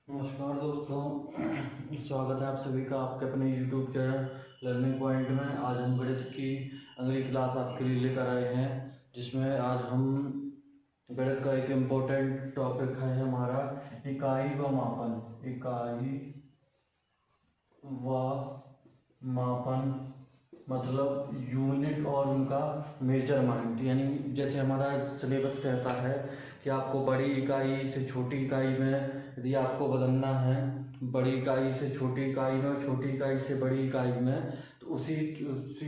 नमस्कार दोस्तों, स्वागत है आप सभी का आपके अपने YouTube चैनल लर्निंग पॉइंट में। आज हम गणित की अगली क्लास आपके लिए लेकर आए हैं, जिसमें आज हम गणित का एक इम्पोर्टेंट टॉपिक है हमारा इकाई व मापन। इकाई व मापन मतलब यूनिट और उनका मेजरमेंट। यानी जैसे हमारा सिलेबस कहता है कि आपको बड़ी इकाई से छोटी इकाई में यदि आपको बदलना है, बड़ी इकाई से छोटी इकाई में और छोटी इकाई से बड़ी इकाई में, तो उसी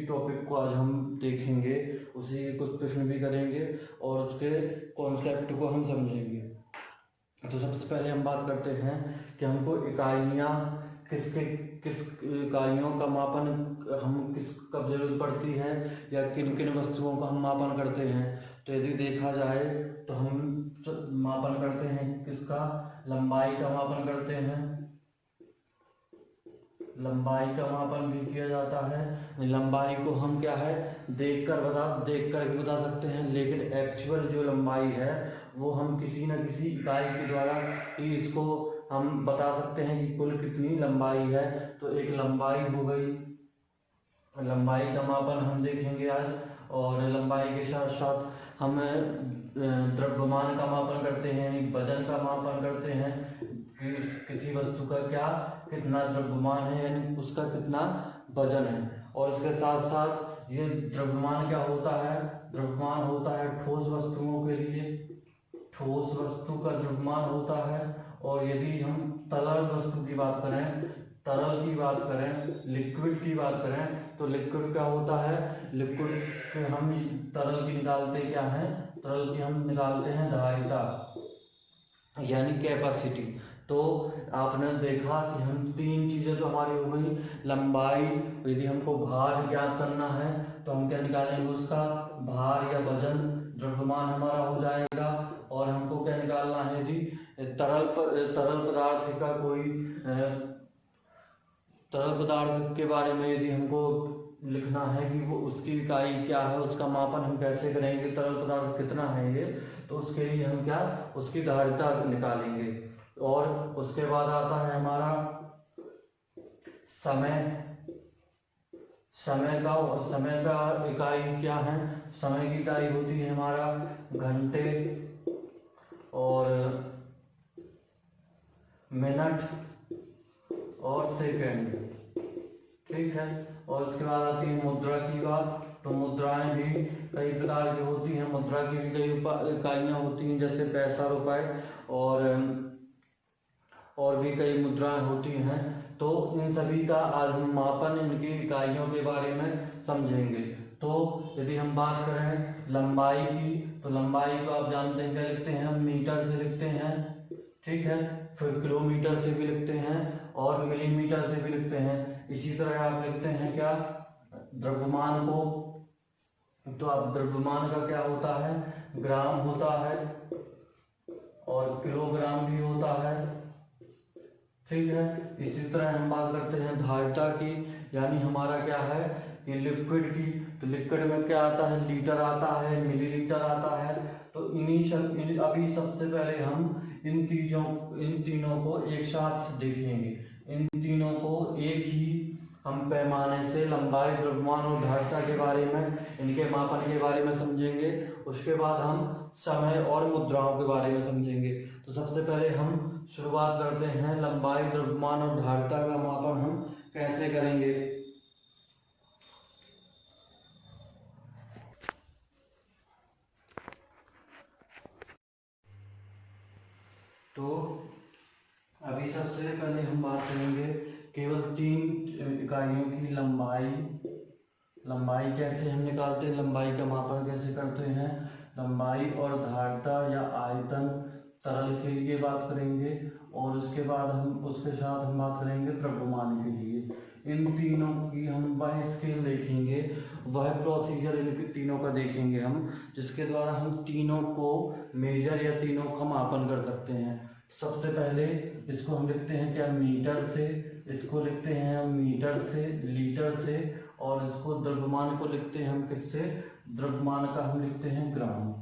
टॉपिक को आज हम देखेंगे। उसी कुछ प्रश्न भी करेंगे और उसके कॉन्सेप्ट को हम समझेंगे। तो सबसे पहले हम बात करते हैं कि हमको इकाइयाँ किस इकाइयों का मापन हम किस कब जरूरत पड़ती है या किन किन वस्तुओं का हम मापन करते हैं। तो यदि देखा जाए तो हम मापन करते हैं किसका, लंबाई का मापन करते हैं। लंबाई का मापन भी किया जाता है। लंबाई को हम क्या है देख कर भी बता सकते हैं, लेकिन एक्चुअल जो लंबाई है वो हम किसी न किसी इकाई के द्वारा ही इसको हम बता सकते हैं कि कुल कितनी लंबाई है। तो एक लंबाई हो गई, लंबाई का मापन हम देखेंगे आज। और लंबाई के साथ साथ हम द्रव्यमान का मापन करते हैं, यानी वजन का मापन करते हैं कि किसी वस्तु का क्या कितना द्रव्यमान है, यानी उसका कितना वजन है। और इसके साथ साथ ये द्रव्यमान क्या होता है, द्रव्यमान होता है ठोस वस्तुओं के लिए, ठोस वस्तु का द्रव्यमान होता है। और यदि हम तरल वस्तु की बात करें, तरल की बात करें, लिक्विड की बात करें, तो लिक्विड क्या होता है, लिक्विड के हम तरल की निकालते क्या है, तरल की हम निकालते हैं धारिता यानी कैपेसिटी। तो आपने देखा कि हम तीन चीज़ें तो हमारी हो गई, लंबाई। यदि हमको भार ज्ञात करना है तो हम क्या निकालेंगे, उसका भार या वजन, द्रव्यमान हमारा हो जाएगा। और हमको क्या निकालना है, यदि तरल पदार्थ का कोई तरल पदार्थ के बारे में यदि हमको लिखना है कि वो उसकी इकाई क्या है, उसका मापन हम कैसे करेंगे, तरल पदार्थ कितना है ये, तो उसके लिए हम क्या उसकी धारिता निकालेंगे। और उसके बाद आता है हमारा समय। समय का इकाई क्या है, समय की इकाई होती है हमारा घंटे और मिनट और सेकंड, ठीक है। और उसके बाद आती है मुद्रा की बात। तो मुद्राएं भी कई प्रकार की होती हैं, मुद्रा की भी कई इकाइयाँ होती हैं, जैसे पैसा, रुपए और भी कई मुद्राएं होती हैं। तो इन सभी का आज हम मापन, इनकी इकाइयों के बारे में समझेंगे। तो यदि हम बात करें लंबाई की, तो लंबाई को आप जानते हैं क्या लिखते हैं, हम मीटर से लिखते हैं, ठीक है। फिर किलोमीटर से भी लिखते हैं और मिलीमीटर से भी लिखते हैं। इसी तरह आप लिखते हैं क्या, द्रव्यमान को, तो अब द्रव्यमान का क्या होता है, ग्राम होता है और किलोग्राम भी होता है, ठीक है। इसी तरह हम बात करते हैं धारिता की, यानी हमारा क्या है कि लिक्विड की। तो लिक्विड में क्या आता है, लीटर आता है, मिलीलीटर आता है। तो अभी सबसे पहले हम इन तीनों को एक साथ देखेंगे। इन तीनों को एक ही हम पैमाने से लंबाई, द्रव्यमान और धारिता के बारे में, इनके मापन के बारे में समझेंगे। उसके बाद हम समय और मुद्राओं के बारे में समझेंगे। तो सबसे पहले हम शुरुआत करते हैं, लंबाई, द्रव्यमान और धारिता का मापन हम कैसे करेंगे। तो अभी सबसे पहले हम बात करेंगे केवल तीन इकाइयों की, लंबाई कैसे हम निकालते हैं, लंबाई का मापन कैसे करते हैं, लंबाई और धारिता या आयतन तरल के लिए बात करेंगे। और उसके बाद उसके साथ हम बात करेंगे द्रव्यमान के लिए। इन तीनों की हम वह स्केल देखेंगे, वह प्रोसीजर इन तीनों का देखेंगे हम, जिसके द्वारा हम तीनों को मेजर या तीनों का मापन कर सकते हैं। सबसे पहले इसको हम लिखते हैं क्या, मीटर से, इसको लिखते हैं हम मीटर से, लीटर से, और इसको द्रव्यमान को लिखते हैं हम किससे, द्रव्यमान का हम लिखते हैं ग्राम।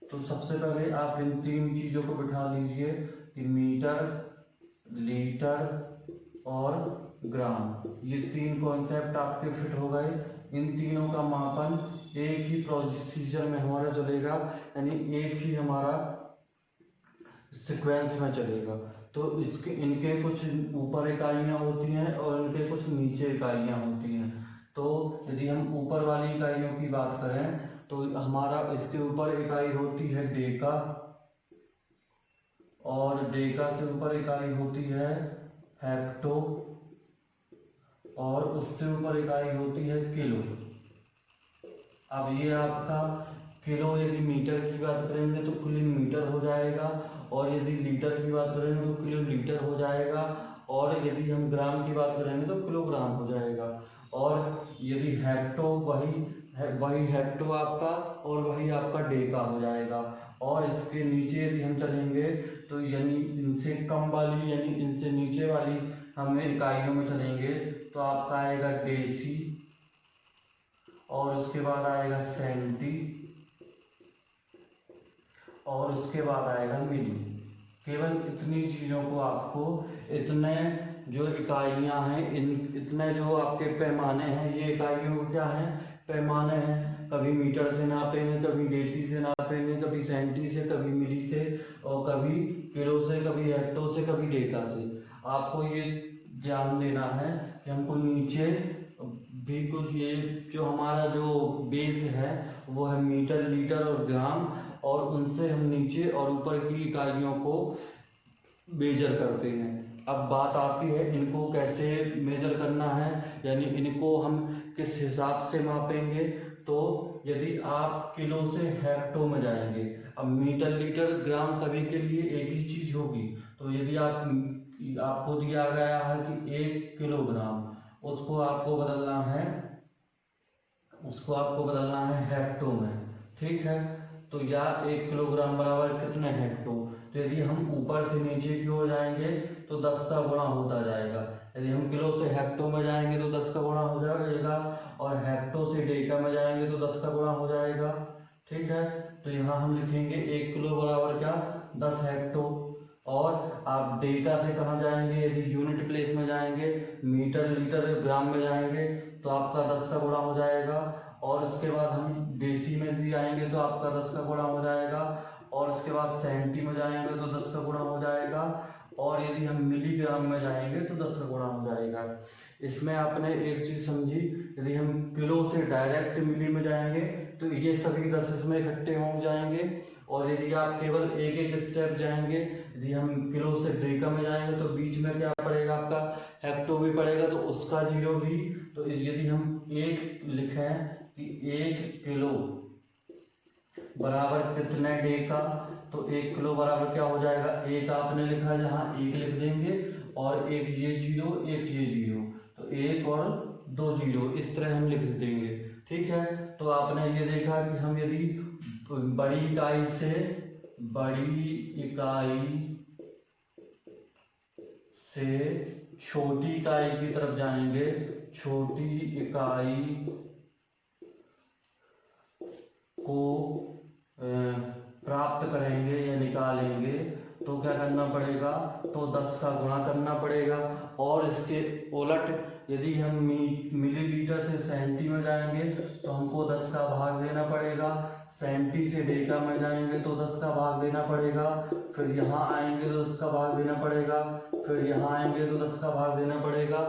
तो सबसे पहले आप इन तीन चीज़ों को बिठा लीजिए कि मीटर, लीटर और ग्राम, ये 3 कॉन्सेप्ट आपके फिट हो गए। इन तीनों का मापन एक ही प्रोसीजर में हमारा चलेगा, यानी एक ही हमारा सीक्वेंस में चलेगा। तो इनके कुछ ऊपर इकाइयाँ होती हैं और इनके कुछ नीचे इकाइयाँ होती हैं। तो यदि हम ऊपर वाली इकाइयों की बात करें तो हमारा इसके ऊपर इकाई होती है डेका, और डेका से ऊपर इकाई होती है हेक्टो, और उससे ऊपर इकाई होती है किलो। अब ये आपका किलो, यदि मीटर की बात करेंगे तो किलोमीटर हो जाएगा, और यदि लीटर की बात करेंगे तो किलोलीटर हो जाएगा, और यदि हम ग्राम की बात करेंगे तो किलोग्राम हो जाएगा। और यदि हेक्टो, वही हेक्टो आपका, और वही आपका डेका हो जाएगा। और इसके नीचे यदि हम चलेंगे तो यानी इनसे कम वाली, यानी इनसे नीचे वाली हमें इकाइयों में चलेंगे तो आपका आएगा डेसी, और उसके बाद आएगा सेंटी, और उसके बाद आएगा मिली। केवल इतनी चीज़ों को आपको, इतने जो इकाइयाँ हैं, इतने जो आपके पैमाने हैं, ये इकाइयों क्या हैं, पैमाने हैं। कभी मीटर से नापेंगे, कभी डेसी से नापेंगे, कभी सेंटी से, कभी मिली से, और कभी किलो से, कभी हेक्टो से, कभी डेका से। आपको ये ध्यान देना है कि हमको नीचे भी कुछ, ये जो हमारा जो बेस है वो है मीटर, लीटर और ग्राम, और उनसे हम नीचे और ऊपर की इकाइयों को मेजर करते हैं। अब बात आती है इनको कैसे मेजर करना है, यानी इनको हम किस हिसाब से मापेंगे। तो यदि आप किलो से हेक्टो में जाएंगे, अब मीटर, लीटर, ग्राम सभी के लिए एक ही चीज़ होगी। तो यदि आपको दिया गया है कि 1 किलोग्राम, उसको आपको बदलना है हेक्टो में, ठीक है। तो या 1 किलोग्राम बराबर कितने हेक्टो। तो यदि हम ऊपर से नीचे की ओर जाएंगे तो 10 का गुणा होता जाएगा। यदि हम किलो से हेक्टो में जाएंगे तो 10 का गुणा हो जाएगा, और हेक्टो से डेका में जाएंगे तो 10 का गुणा हो जाएगा, ठीक है। तो यहाँ हम लिखेंगे 1 किलो बराबर क्या, 10 हेक्टो। और आप डेका से कहाँ जाएंगे, यदि यूनिट प्लेस में जाएंगे, मीटर, लीटर, ग्राम में जाएंगे तो आपका 10 का गुणा हो जाएगा। और उसके बाद हम डेसी में भी आएंगे तो आपका 10 का गुणा हो जाएगा, और उसके बाद सेंटी में जाएंगे तो 10 का गुणा हो जाएगा, और यदि हम मिलीग्राम में जाएंगे तो 10 का गुणा हो जाएगा। इसमें आपने एक चीज़ समझी, यदि हम किलो से डायरेक्ट मिली में जाएंगे तो ये सभी 10 इसमें इकट्ठे हो जाएंगे, और यदि आप केवल एक एक स्टेप जाएंगे, यदि हम किलो से डेका में जाएंगे तो बीच में क्या पड़ेगा, आपका हेक्टो भी पड़ेगा, तो उसका जीरो भी। तो यदि हम एक लिखें कि 1 किलो बराबर कितने डेका, तो 1 किलो बराबर क्या हो जाएगा, एक आपने लिखा, जहाँ 1 लिख देंगे, और एक ये जीरो, एक ये जीरो, तो 1 और 2 जीरो, इस तरह हम लिख देंगे, ठीक है। तो आपने ये देखा कि हम यदि बड़ी इकाई से छोटी इकाई की तरफ जाएंगे, छोटी इकाई को प्राप्त करेंगे या निकालेंगे, तो क्या करना पड़ेगा, तो 10 का गुणा करना पड़ेगा। और इसके उलट यदि हम मिलीलीटर से सेंटी में जाएंगे तो हमको 10 का भाग देना पड़ेगा। सेंटी से डेका में जाएंगे तो 10 का भाग देना पड़ेगा। फिर यहाँ आएंगे तो 10 का भाग देना पड़ेगा। फिर यहाँ आएंगे तो 10 का भाग देना पड़ेगा।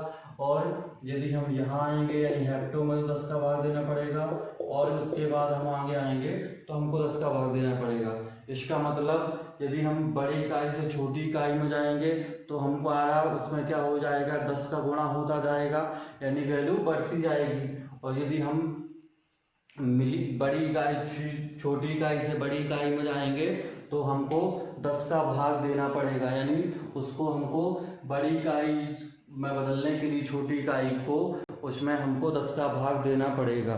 और यदि हम यहाँ आएंगे यानी हेक्टो में तो 10 का भाग देना पड़ेगा। और उसके बाद हम आगे आएंगे तो हमको 10 का भाग देना पड़ेगा। इसका मतलब यदि हम बड़ी इकाई से छोटी इकाई में जाएंगे तो हमको आया उसमें क्या हो जाएगा, 10 का गुणा होता जाएगा, यानी वैल्यू बढ़ती जाएगी। और यदि हम बड़ी इकाई छोटी इकाई से बड़ी इकाई में जाएंगे तो हमको 10 का भाग देना पड़ेगा, यानी उसको हमको बड़ी इकाई में बदलने के लिए छोटी इकाई को उसमें हमको 10 का भाग देना पड़ेगा।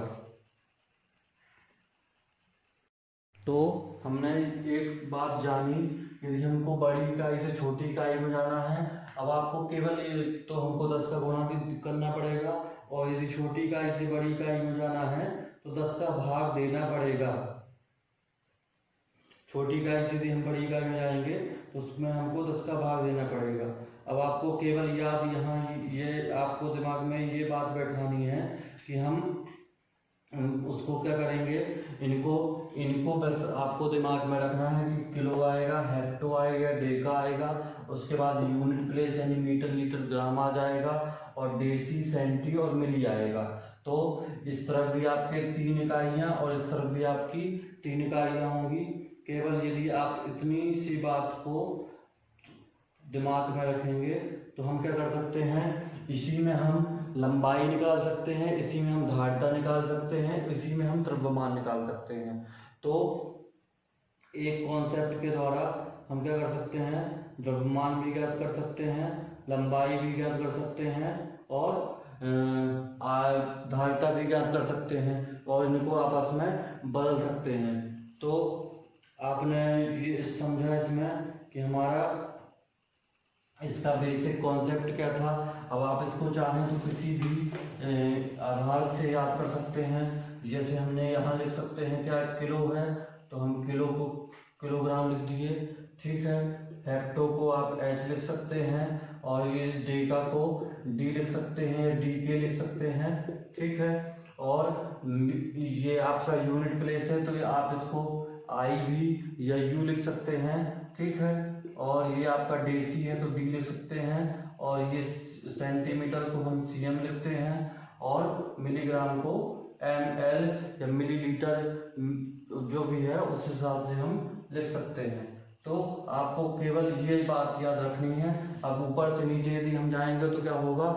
तो हमने एक बात जानी, यदि हमको बड़ी इकाई से छोटी इकाई में जाना है, अब आपको केवल तो हमको 10 का गुणा करना पड़ेगा। और यदि छोटी इकाई से बड़ी इकाई में जाना है तो 10 का भाग देना पड़ेगा। छोटी इकाई से यदि हम बड़ी इकाई में जाएंगे तो उसमें हमको 10 का भाग देना पड़ेगा। अब आपको केवल याद यहाँ ये आपको दिमाग में ये बात बैठानी है कि हम उसको क्या करेंगे, इनको बस आपको दिमाग में रखना है कि किलो आएगा, हेक्टो आएगा, डेका आएगा, उसके बाद यूनिट प्लेस यानी मीटर, लीटर, ग्राम आ जाएगा, और डेसी, सेंटी और मिली आएगा। तो इस तरफ भी आपके 3 इकाइयाँ और इस तरफ भी आपकी 3 इकाइयाँ होंगी। केवल यदि आप इतनी सी बात को दिमाग में रखेंगे तो हम क्या कर सकते हैं, इसी में हम लंबाई निकाल सकते हैं, इसी में हम धारिता निकाल सकते हैं, इसी में हम द्रव्यमान निकाल सकते हैं। तो एक कॉन्सेप्ट के द्वारा हम क्या कर सकते हैं, द्रव्यमान भी ज्ञात कर सकते हैं, लंबाई भी ज्ञात कर सकते हैं और धारिता भी ज्ञात कर सकते हैं और इनको आपस में बदल सकते हैं। तो आपने ये समझा इसमें कि हमारा इसका बेसिक कॉन्सेप्ट क्या था। अब आप इसको चाहें तो किसी भी आधार से याद कर सकते हैं। जैसे हमने यहाँ लिख सकते हैं क्या किलो है, तो हम किलो को किलोग्राम लिख दिए, ठीक है। हेक्टो को आप एच लिख सकते हैं और ये डेका को डी लिख सकते हैं, डी के लिख सकते हैं, ठीक है। और ये आपका यूनिट प्लेस है तो ये आप इसको आई भी या यू लिख सकते हैं, ठीक है। और ये आपका डेसी है तो डी लिख सकते हैं और ये सेंटीमीटर को हम सीएम लिखते हैं और मिलीग्राम को एमएल या मिलीलीटर जो भी है उस हिसाब से हम लिख सकते हैं। तो आपको केवल ये बात याद रखनी है। अब ऊपर से नीचे यदि हम जाएंगे तो क्या होगा,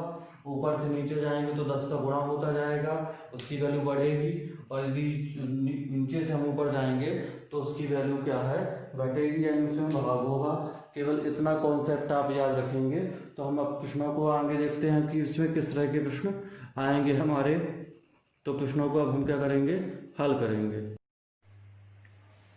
ऊपर से नीचे जाएंगे तो 10 का गुणा होता जाएगा, उसकी वैल्यू बढ़ेगी, और यदि नीचे से हम ऊपर जाएंगे तो उसकी वैल्यू क्या है, घटेगी यानी उसमें भाग होगा। केवल इतना कॉन्सेप्ट आप याद रखेंगे तो हम अब प्रश्नों को आगे देखते हैं कि इसमें किस तरह के प्रश्न आएंगे हमारे। तो प्रश्नों को अब हम क्या करेंगे, हल करेंगे।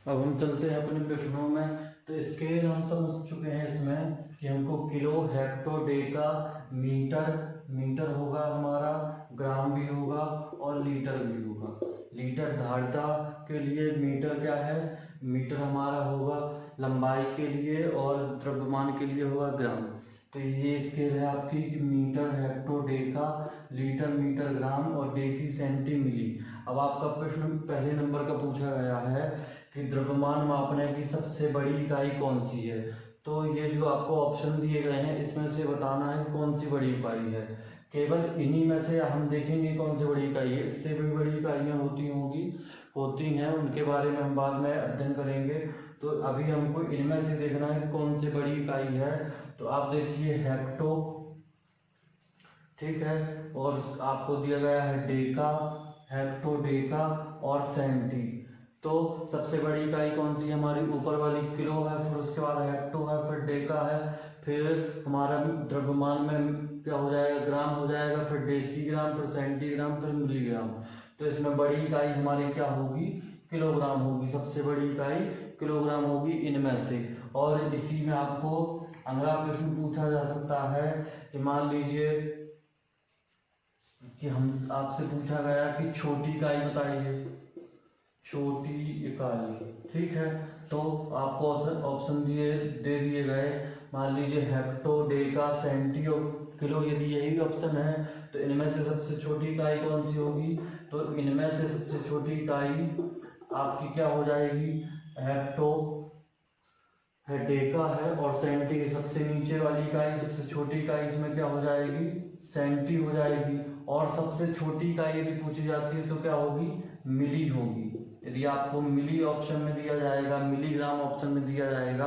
अब हम चलते हैं अपने प्रश्नों में। तो स्केल हम समझ चुके हैं इसमें कि हमको किलो, हेक्टो, डेका, मीटर होगा हमारा, ग्राम भी होगा और लीटर भी होगा। लीटर धारिता के लिए मीटर क्या है, मीटर हमारा होगा लंबाई के लिए और द्रव्यमान के लिए होगा ग्राम। तो ये स्केल है आपकी metre, hecto, deca, litre, metre, gram और डेसी, सेंटी, मिली। अब आपका प्रश्न पहले नंबर का पूछा गया है कि द्रव्यमान मापने की सबसे बड़ी इकाई कौन सी है। तो ये जो आपको ऑप्शन दिए गए हैं इसमें से बताना है कौन सी बड़ी इकाई है। केवल इन्हीं में से हम देखेंगे कौन सी बड़ी इकाई है, इससे भी बड़ी इकाइयाँ होती हैं, उनके बारे में हम बाद में अध्ययन करेंगे। तो अभी हमको इनमें से देखना है कौन सी बड़ी इकाई है। तो आप देखिए हेक्टो, ठीक है, और आपको दिया गया है डेका, हेक्टो, डेका और सेंटी। तो सबसे बड़ी इकाई कौन सी है हमारी, ऊपर वाली किलो है, फिर उसके बाद हेक्टो है, फिर डेका है, फिर हमारा द्रव्यमान में क्या हो जाएगा, ग्राम हो जाएगा, फिर डेसीग्राम, फिर सेंटीग्राम, फिर मिलीग्राम। तो इसमें बड़ी इकाई हमारी क्या होगी, किलोग्राम होगी। सबसे बड़ी इकाई किलोग्राम होगी इनमें से। और इसी में आपको अगला प्रश्न पूछा जा सकता है कि मान लीजिए कि हम आपसे पूछा गया कि छोटी इकाई बताइए, छोटी इकाई, ठीक है। तो आपको ऑप्शन दे दिए गए, मान लीजिए हेक्टो, डेका, सेंटी और किलो। यदि यही ऑप्शन है तो इनमें से सबसे छोटी इकाई कौन सी होगी, तो इनमें से सबसे छोटी इकाई आपकी क्या हो जाएगी, हेक्टो है, डेका है और सेंटी। सबसे नीचे वाली इकाई, सबसे छोटी इकाई इसमें क्या हो जाएगी, सेंटी हो जाएगी। और सबसे छोटी इकाई यदि पूछी जाती है तो क्या होगी, मिली होगी। यदि आपको मिली ऑप्शन में दिया जाएगा, मिलीग्राम ऑप्शन में दिया जाएगा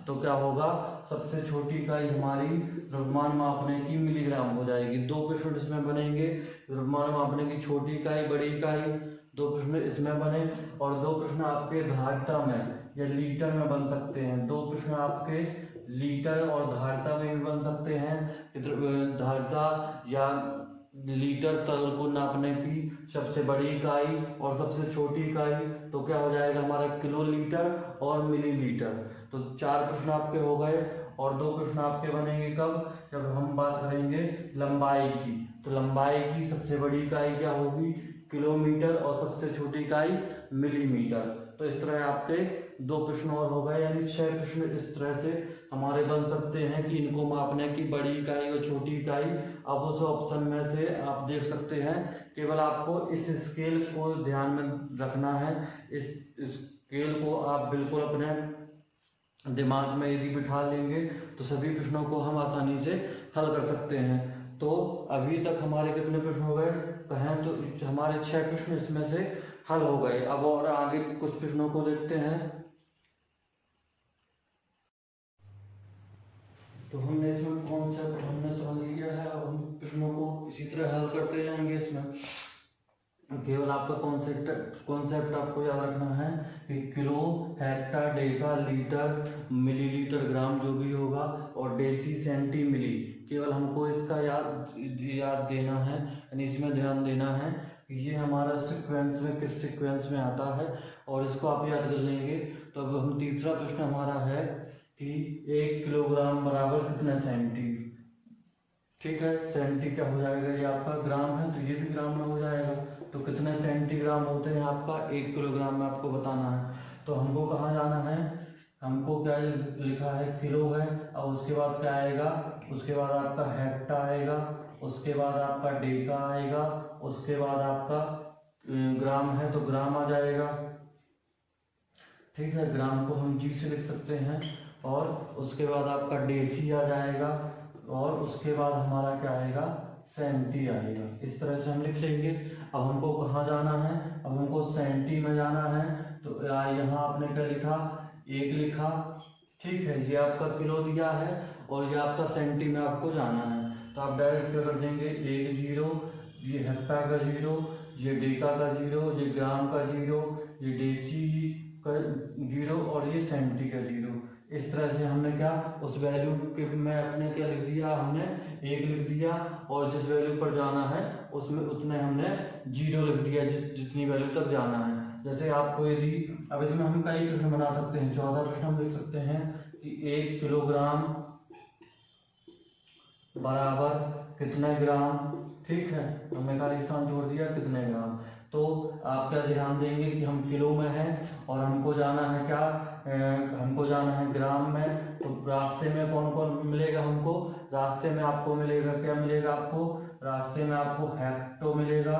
तो क्या होगा, सबसे छोटी इकाई हमारी द्रव्यमान मापने की मिलीग्राम हो जाएगी। 2 प्रश्न इसमें बनेंगे, द्रव्यमान मापने की छोटी इकाई, बड़ी इकाई, 2 प्रश्न इसमें बने। और 2 प्रश्न आपके धारिता में या लीटर में बन सकते हैं। 2 प्रश्न आपके लीटर और धारिता में भी बन सकते हैं। धारिता या लीटर तरल को नापने की सबसे बड़ी इकाई और सबसे छोटी इकाई, तो क्या हो जाएगा हमारा किलो लीटर और मिलीलीटर। तो 4 प्रश्न आपके हो गए और 2 प्रश्न आपके बनेंगे कब, जब हम बात करेंगे लंबाई की। तो लंबाई की सबसे बड़ी इकाई क्या होगी, किलोमीटर, और सबसे छोटी इकाई मिलीमीटर। तो इस तरह आपके 2 प्रश्न और हो गए, यानी 6 प्रश्न इस तरह से हमारे बन सकते हैं कि इनको मापने की बड़ी इकाई और छोटी इकाई। अब उस ऑप्शन में से आप देख सकते हैं, केवल आपको इस स्केल को ध्यान में रखना है। इस स्केल को आप बिल्कुल अपने दिमाग में यदि बिठा लेंगे तो सभी प्रश्नों को हम आसानी से हल कर सकते हैं। तो अभी तक हमारे कितने प्रश्न हो गए कहें तो हमारे 6 प्रश्न इसमें से हल हो गए। अब और आगे कुछ प्रश्नों को देखते हैं। तो हमने इसमें कॉन्सेप्ट हमने समझ लिया है। अब हम प्रश्नों को इसी तरह हल करते जाएंगे। इसमें केवल आपका कॉन्सेप्ट आपको याद रखना है कि kilo, hectare, deca, litre, millilitre, gram जो भी होगा, और डेसी, सेंटी, मिली, केवल हमको इसका याद देना है, यानी इसमें ध्यान देना है कि ये हमारा सीक्वेंस में किस सीक्वेंस में आता है, और इसको आप याद कर लेंगे। तो अब हम तीसरा प्रश्न हमारा है कि 1 किलोग्राम बराबर कितने सेंटी। ठीक है, सेंटी क्या हो जाएगा, ये आपका ग्राम है तो ये भी ग्राम में हो जाएगा। तो कितने सेंटीग्राम होते हैं आपका 1 किलोग्राम में आपको बताना है। तो हमको कहाँ जाना है, हमको क्या लिखा है, किलो है। अब उसके बाद क्या आएगा, उसके बाद आपका हेक्टा आएगा, उसके बाद आपका डेका आएगा, उसके बाद आपका ग्राम है तो ग्राम आ जाएगा। ठीक है, ग्राम को हम जी से लिख सकते हैं, और उसके बाद आपका डेसी आ जाएगा, और उसके बाद हमारा क्या आएगा, सेंटी आएगा। इस तरह से हम लिख लेंगे। अब हमको कहाँ जाना है, अब हमको सेंटी में जाना है। तो यहाँ आपने क्या लिखा, 1 लिखा। ठीक है, ये आपका किलो दिया है और ये आपका सेंटी में आपको जाना है। तो आप डायरेक्ट क्या कर देंगे, 1 0, ये हेक्टा का 0, ये डेका का 0, ये ग्राम का 0, ये डेसी का 0, और ये सेंटी का 0। इस तरह से हमने क्या उस वैल्यू के में अपने क्या लिख दिया, हमने 1 लिख दिया, और जिस वैल्यू पर जाना है उसमें उतने हमने 0 लिख दिया, जितनी वैल्यू तक जाना है। जैसे आपको यदि अब इसमें हम कई प्रश्न बना सकते हैं, 14 प्रश्न हम लिख सकते हैं कि 1 किलोग्राम बराबर कितने ग्राम। ठीक है, हमने खाली स्थान छोड़ दिया कितने ग्राम। तो आप क्या ध्यान देंगे कि हम किलो में हैं और हमको जाना है क्या, हमको जाना है ग्राम में। तो रास्ते में कौन कौन मिलेगा हमको, रास्ते में आपको मिलेगा, क्या मिलेगा आपको, रास्ते में आपको हेक्टो मिलेगा।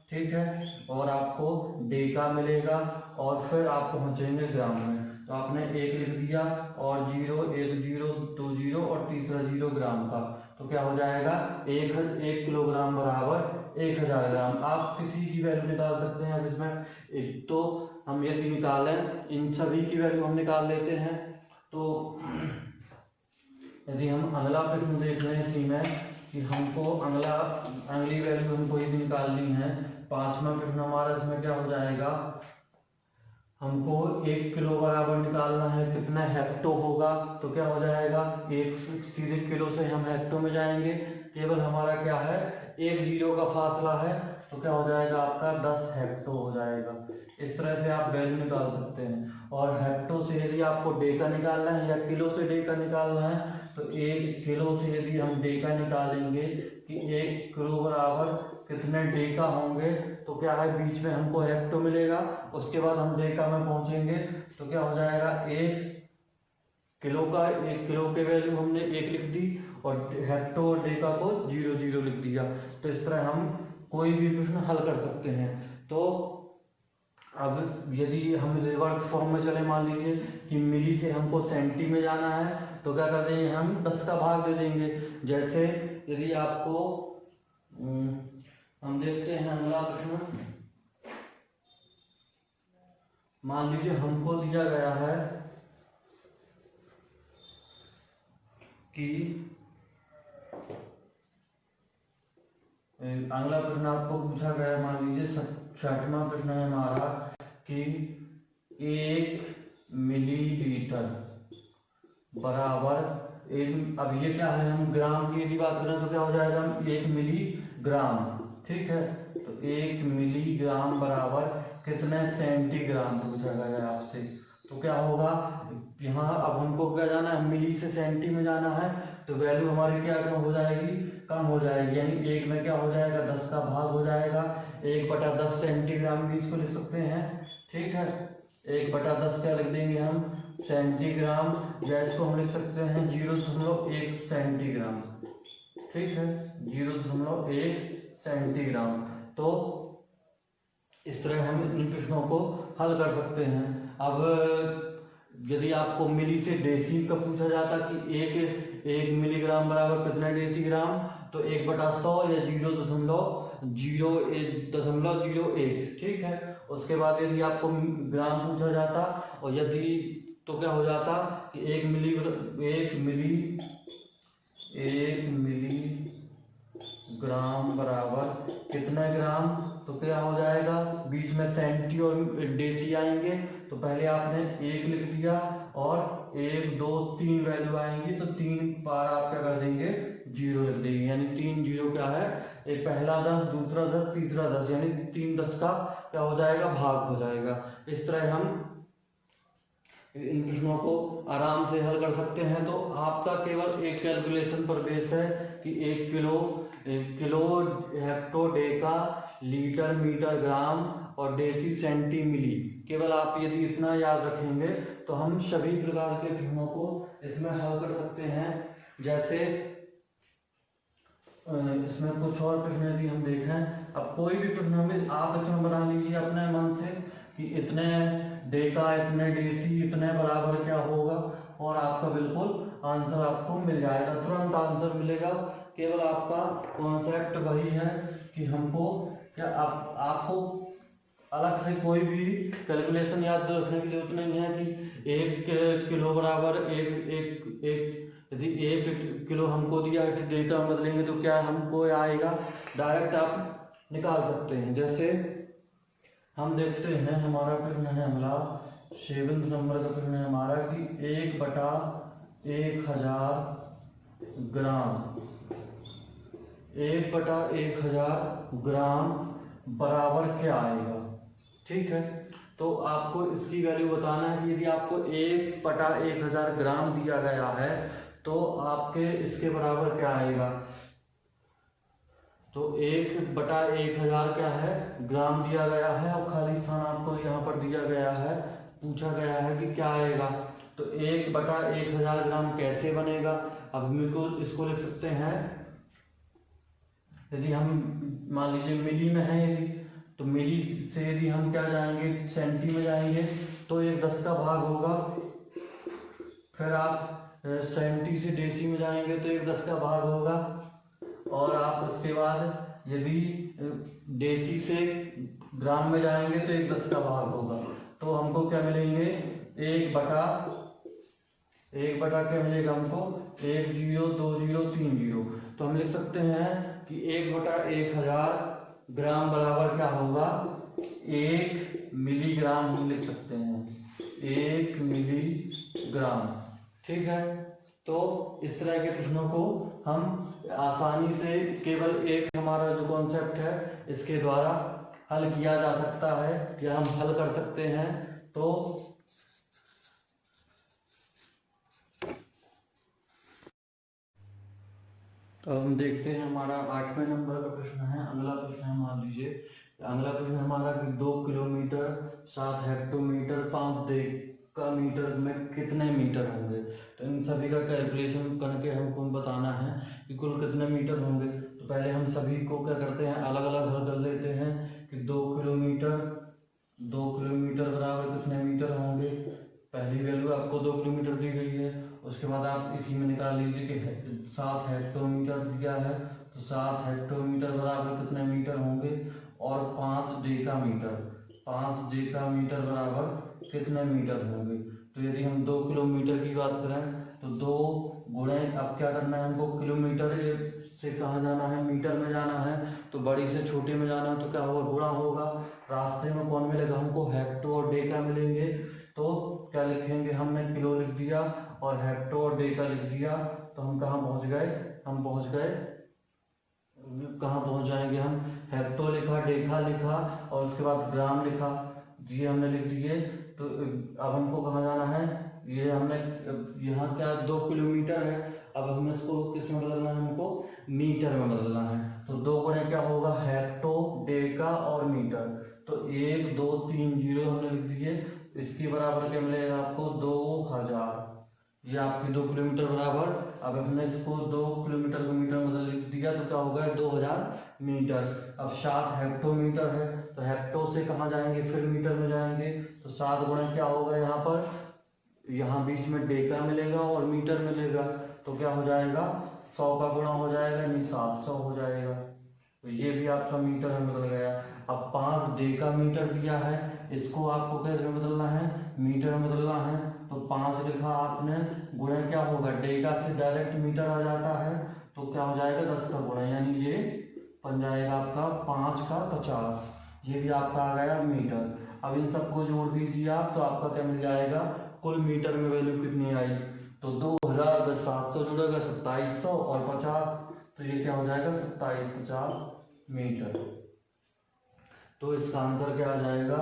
ठीक है, और आपको डेका मिलेगा, और फिर आप पहुंचेंगे ग्राम में। तो आपने 1 लिख दिया, और 0, 1 0, 2 0, और तीसरा 0 ग्राम का। तो क्या हो जाएगा, 1 किलोग्राम बराबर 1000 ग्राम। आप किसी की वैल्यू निकाल सकते हैं। अब इसमें एक तो हम यदि निकालें, इन सभी की वैल्यू हम निकाल लेते हैं। तो यदि हम अगला प्रश्न देख रहे हैं इसी में कि हमको अगली वैल्यू हमको यदि निकालनी है, 5वां प्रश्न हमारा इसमें क्या हो जाएगा, हमको 1 किलो बराबर निकालना है कितना हेक्टो होगा। तो क्या हो जाएगा, 1 सीधे किलो से हम हेक्टो में जाएंगे, केवल हमारा क्या है 1 0 का फासला है। तो क्या हो जाएगा आपका 10 हेक्टो हो जाएगा। इस तरह से आप वैल्यू निकाल सकते हैं। और हेक्टो से यदि आपको डेका निकालना है या किलो से डेका निकालना है, तो 1 किलो से यदि हम डेका निकालेंगे कि 1 किलो बराबर कितने डेका होंगे, तो क्या है बीच में हमको हेक्टो मिलेगा, उसके बाद हम डेका में पहुंचेंगे। तो क्या हो जाएगा, 1 किलो के वैल्यू हमने 1 लिख दी, और हेक्टो और डेका को 0 0 लिख दिया। तो इस तरह हम कोई भी प्रश्न हल कर सकते हैं। तो अब यदि हम रिवर्स फॉर्म में चले, मान लीजिए कि मिली से हमको सेंटी में जाना है, तो क्या कर देंगे, हम 10 का भाग दे देंगे। जैसे यदि आपको हम देखते हैं अगला प्रश्न, मान लीजिए हमको दिया गया है कि अगला प्रश्न आपको पूछा गया, मान लीजिए 60वां प्रश्न है हमारा कि 1 मिलीलीटर बराबर अब ये क्या है, हम ग्राम की यदि बात करें तो क्या हो जाएगा, 1 मिलीग्राम। ठीक है, तो 1 मिलीग्राम बराबर कितने सेंटीग्राम पूछा गया आपसे। तो क्या होगा, यहाँ अब हमको क्या जाना है, मिली से सेंटी में जाना है। तो वैल्यू हमारी क्या कम हो जाएगी, कम हो जाएगी, यानी 1 में क्या हो जाएगा, 10 का भाग हो जाएगा। 1/10 सेंटीग्राम भी इसको लिख सकते हैं। ठीक है, 1/10 क्या लिख देंगे हम, सेंटीग्राम, या इसको हम लिख सकते हैं 0.1 सेंटीग्राम। ठीक है, 0.1 सेंटीग्राम। तो इस तरह हम इन प्रश्नों को हल कर सकते हैं। अब यदि आपको मिली से डेसी का पूछा जाता कि एक मिलीग्राम बराबर कितने डेसीग्राम, तो 1/100 या 0.001। ठीक है, उसके बाद यदि आपको ग्राम पूछा जाता, और यदि तो क्या हो जाता कि 1 मिलीग्राम बराबर कितने ग्राम, तो क्या हो जाएगा, बीच में सेंटी और डेसी आएंगे, तो पहले आपने 1 लिख दिया और 1 2 3 वैल्यू आएंगी, तो 3 बार आप क्या कर देंगे, 0 लिख देंगे, यानी 3 0 क्या है, एक पहला 10, दूसरा 10, तीसरा 10, यानी 3 10 का क्या हो जाएगा, भाग हो जाएगा। इस तरह हम इन प्रश्नों को आराम से हल कर सकते हैं। तो आपका केवल एक कैलकुलेशन पर बेस है कि 1 kilo hecto deca litre metre gram और डेसी सेंटी मिली। केवल आप यदि इतना याद रखेंगे तो हम सभी प्रकार के प्रश्नों को इसमें हल कर सकते हैं। जैसे इसमें कुछ और प्रश्न यदि हम देखें, अब कोई भी प्रश्न में आप इसमें बना लीजिए अपने मन से कि इतने डेका, इतने डेसी, इतने बराबर क्या होगा, और आपका बिल्कुल आंसर आपको मिल जाएगा, तुरंत आंसर मिलेगा। केवल आपका कॉन्सेप्ट वही है कि हमको क्या आपको अलग से कोई भी कैलकुलेशन याद रखने की जरूरत नहीं है कि 1 किलो बराबर यदि 1 किलो हमको दिया डेटा बदलेंगे तो क्या हमको आएगा, डायरेक्ट आप निकाल सकते हैं। जैसे हम देखते हैं, हमारा प्रश्न है अगला 7 नंबर का प्रश्न है हमारा कि 1/1000 ग्राम, 1/1000 ग्राम बराबर क्या आएगा। ठीक है, तो आपको इसकी वैल्यू बताना है कि यदि आपको 1/1000 ग्राम दिया गया है तो आपके इसके बराबर क्या आएगा। तो 1/1000 क्या है, ग्राम दिया गया है, और खाली स्थान आपको यहाँ पर दिया गया है, पूछा गया है कि क्या आएगा। तो 1/1000 ग्राम कैसे बनेगा, अब इसको लिख सकते हैं, यदि हम मान लीजिए मिली में है, यदि तो मिली से यदि हम क्या जाएंगे, सेंटी में जाएंगे, तो 1/10 का भाग होगा। फिर आप सेंटी से डेसी में जाएंगे तो 1/10 का भाग होगा, और आप उसके बाद यदि डेसी से ग्राम में जाएंगे तो 1/10 का भाग होगा। तो हमको क्या मिलेंगे, 1/1 क्या मिलेगा हमको, 1 0 2 0 3 0। तो हम लिख सकते हैं कि 1/1000 ग्राम बराबर क्या होगा, 1 मिलीग्राम हम लिख सकते हैं, 1 मिलीग्राम। ठीक है, तो इस तरह के प्रश्नों को हम आसानी से केवल एक हमारा जो कॉन्सेप्ट है इसके द्वारा हल किया जा सकता है, या हम हल कर सकते हैं। तो हम देखते हैं, हमारा 8वें नंबर का प्रश्न है। अगला प्रश्न है, मान लीजिए अगला प्रश्न हमारा कि 2 किलोमीटर 7 हेक्टोमीटर 5 डेकामीटर में कितने मीटर होंगे। तो इन सभी का कैलकुलेशन करके हमको बताना है कि कुल कितने मीटर होंगे। तो पहले हम सभी को क्या करते हैं, अलग अलग हल कर लेते हैं कि 2 किलोमीटर बराबर कितने मीटर होंगे। पहली वैल्यू आपको 2 किलोमीटर दी गई है, उसके बाद आप इसी में निकाल लीजिए कि 7 हेक्टोमीटर दिया है, तो 7 हेक्टोमीटर बराबर कितने मीटर होंगे, और 5 डेकामीटर बराबर कितने मीटर होंगे। तो यदि हम 2 किलोमीटर की बात करें तो 2 गुणे, अब क्या करना है हमको, किलोमीटर से कहाँ जाना है, मीटर में जाना है, तो बड़ी से छोटे में जाना है, तो क्या होगा, गुणा होगा। रास्ते में कौन मिलेगा हमको, हेक्टो और डेका मिलेंगे। तो क्या लिखेंगे, हमने किलो लिख दिया और हेक्टो और डेका लिख दिया, तो हम कहाँ पहुँच गए, हम पहुँच गए, कहाँ पहुँच जाएंगे हम, हेक्टो लिखा, डेका लिखा, और उसके बाद ग्राम लिखा, ये हमने लिख दिए। तो अब हमको कहाँ जाना है, ये हमने यहाँ क्या 2 किलोमीटर है, अब हमें इसको किस में बदलना है, हमको मीटर में बदलना है। तो 2 गुणे क्या होगा, हेक्टो, डेका और मीटर। तो 1 2 3 0 हमने लिख दिए। इसके बराबर क्या मिलेगा आपको, 2 ये आपकी 2 किलोमीटर बराबर। अब हमने इसको 2 किलोमीटर को मीटर में बदल दिया तो क्या होगा 2000 मीटर। अब 7 हेक्टोमीटर है तो हेक्टो से कहाँ जाएंगे, फिर मीटर में जाएंगे। तो 7 गुणा क्या होगा, यहाँ पर यहाँ बीच में डेका मिलेगा और मीटर मिलेगा, तो क्या हो जाएगा 100 का गुणा हो जाएगा, यानी 700 हो जाएगा। तो ये भी आपका मीटर में बदल गया। अब 5 डेका मीटर दिया है, इसको आपको कैसे बदलना है, मीटर में बदलना है। तो 5 लिखा आपने, गुणा क्या होगा, डेका से डायरेक्ट मीटर आ जाता है, तो क्या हो जाएगा 10 का गुणा, यानी ये बन जाएगा आपका 5 का 50। ये भी आपका आ गया मीटर। अब इन सबको जोड़ दीजिए आप, तो आपका क्या मिल जाएगा, कुल मीटर में वैल्यू कितनी आई, तो 2000 700 जुड़ेगा 2700 और 50, तो ये क्या हो जाएगा 2750 मीटर। तो इसका आंसर क्या आ जाएगा,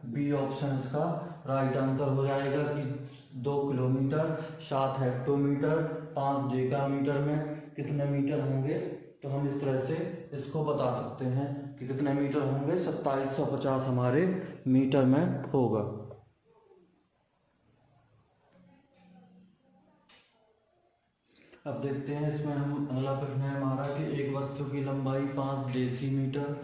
बी ऑप्शन इसका राइट आंसर हो जाएगा कि 2 किलोमीटर 7 हेक्टोमीटर 5 डेकामीटर में कितने मीटर होंगे। तो हम इस तरह से इसको बता सकते हैं कि कितने मीटर होंगे, 2750 हमारे मीटर में होगा। अब देखते हैं इसमें हम अगला प्रश्न है हमारा कि एक वस्तु की लंबाई 5 डेसीमीटर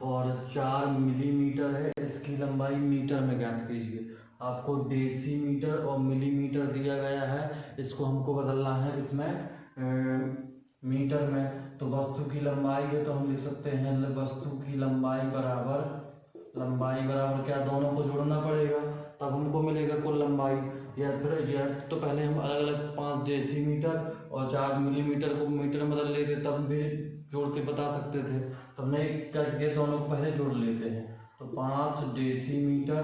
और 4 मिलीमीटर है, इसकी लंबाई मीटर में ज्ञात कीजिए। आपको डेसीमीटर और मिलीमीटर दिया गया है, इसको हमको बदलना है इसमें मीटर में। तो वस्तु की लंबाई है तो हम लिख सकते हैं वस्तु की लंबाई बराबर क्या, दोनों को जोड़ना पड़ेगा तब हमको मिलेगा कुल लंबाई। या फिर तो पहले हम अलग अलग 5 डेसीमीटर और 4 मिलीमीटर को मीटर में बदल लेते, तब भी जोड़ के बता सकते थे। तो हमने क्या किया, दोनों को पहले जोड़ लेते हैं। तो 5 डेसीमीटर,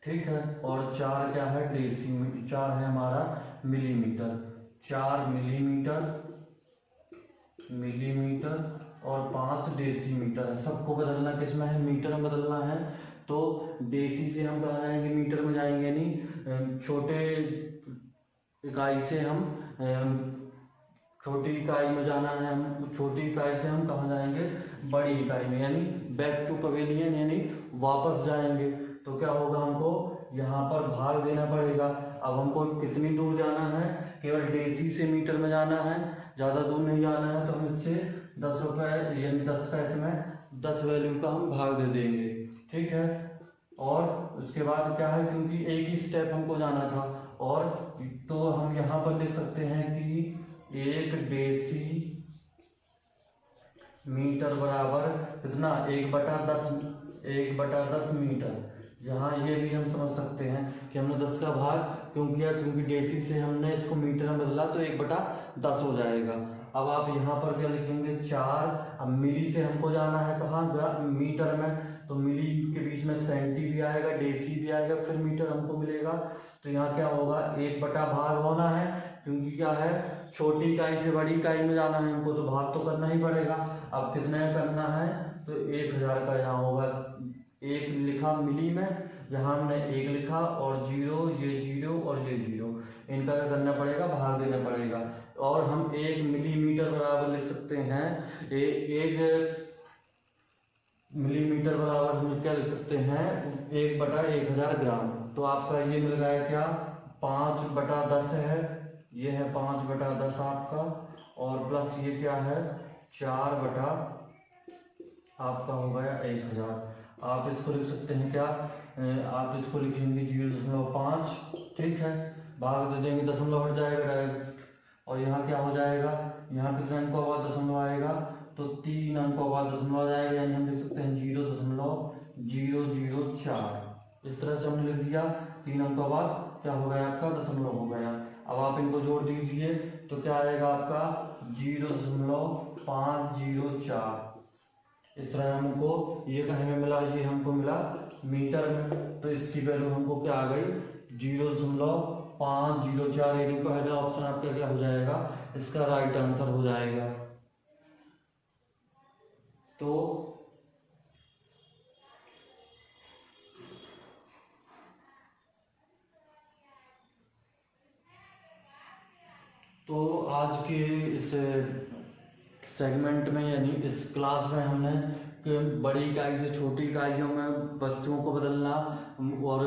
ठीक है, और 4 क्या है डेसीमीटर, 4 है हमारा मिलीमीटर, 4 मिलीमीटर और 5 डेसीमीटर है। सबको बदलना किसमें है, मीटर में बदलना है। तो डेसी से हम कहाँ जाएंगे, मीटर में जाएंगे, नहीं छोटे इकाई से हम छोटी इकाई में जाना है, हम छोटी इकाई से हम कहाँ जाएंगे, बड़ी इकाई में, यानी बैक टू पवेलियन, यानी वापस जाएंगे। तो क्या होगा, हमको यहाँ पर भाग देना पड़ेगा। अब हमको कितनी दूर जाना है, केवल डेसी से मीटर में जाना है, ज़्यादा दूर नहीं जाना है। तो हम इससे 10 रुपये यानी 10 पैसे में 10 वैल्यू का हम भाग दे देंगे, ठीक है। और उसके बाद क्या है, क्योंकि एक ही स्टेप हमको जाना था, और तो हम यहाँ पर लिख सकते हैं कि 1 डेसी मीटर बराबर कितना, 1/10 मीटर। यहाँ ये भी हम समझ सकते हैं कि हमने 10 का भाग क्यों किया, क्योंकि डेसी से हमने इसको मीटर में बदला तो 1/10 हो जाएगा। अब आप यहाँ पर क्या लिखेंगे 4। अब मिली से हमको जाना है कहाँ, मीटर में, तो मिली के बीच में सेंटी भी आएगा, डेसी भी आएगा, फिर मीटर हमको मिलेगा। तो यहाँ क्या होगा, 1/भाग होना है, क्योंकि क्या है छोटी इकाई से बड़ी इकाई में जाना है हमको, तो भाग तो करना ही पड़ेगा। अब कितने करना है, तो 1000 का यहाँ होगा, 1 लिखा मिली में, यहाँ हमने 1 लिखा और 0, ये 0 और ये 0, इनका क्या करना पड़ेगा, भाग देना पड़ेगा। और हम 1 मिलीमीटर बराबर लिख सकते हैं, 1 मिलीमीटर बराबर हम क्या लिख सकते हैं, 1/1000 ग्राम। तो आपका ये मिल गया क्या, 5/10 है, ये है 5/10 आपका, और प्लस ये क्या है 4 आपका हो गया 1000। आप इसको लिख सकते हैं क्या, आप इसको लिखेंगे 0.5, ठीक है, भाग दे देंगे, दशमलव हट जाएगा डायरेक्ट। और यहाँ क्या हो जाएगा, यहाँ कितने अंकों बाद दशमलव आएगा, तो 3 अंकों बाद दशमलव आ जाएगा, यानी हम लिख सकते हैं 0.004। इस तरह से हमने लिख दिया, 3 अंकों बाद क्या हो गया आपका, दशमलव हो गया। अब आप इनको जोड़ दीजिए तो क्या आएगा आपका 0.504। इस तरह हमको ये कहीं में मिला, ये हमको मिला मीटर में, तो इसकी वैल्यू हमको क्या आ गई 0.504। ये पहला ऑप्शन आपका क्या हो जाएगा, इसका राइट आंसर हो जाएगा। तो आज के इस सेगमेंट में यानी इस क्लास में हमने कि बड़ी इकाई से छोटी इकाइयों में वस्तुओं को बदलना और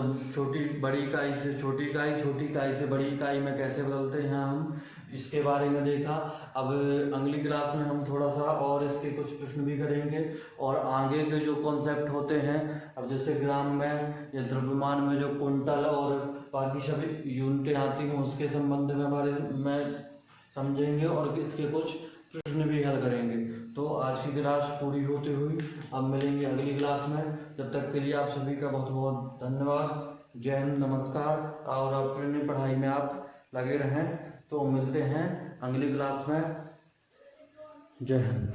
बड़ी इकाई से छोटी इकाई से बड़ी इकाई में कैसे बदलते हैं हम, इसके बारे में देखा। अब अगली क्लास में हम थोड़ा सा और इसके कुछ प्रश्न भी करेंगे और आगे के जो कॉन्सेप्ट होते हैं, अब जैसे ग्राम में या द्रव्यमान में जो कुंटल और बाकी सभी यूनिटें आती हैं उसके संबंध में बारे में समझेंगे और इसके कुछ प्रश्न भी हल करेंगे। तो आज की क्लास पूरी होते हुई अब मिलेंगे अगली क्लास में। जब तक के लिए आप सभी का बहुत बहुत धन्यवाद। जय हिंद, नमस्कार। और अपनी पढ़ाई में आप लगे रहें। तो मिलते हैं अगली क्लास में। जय हिंद।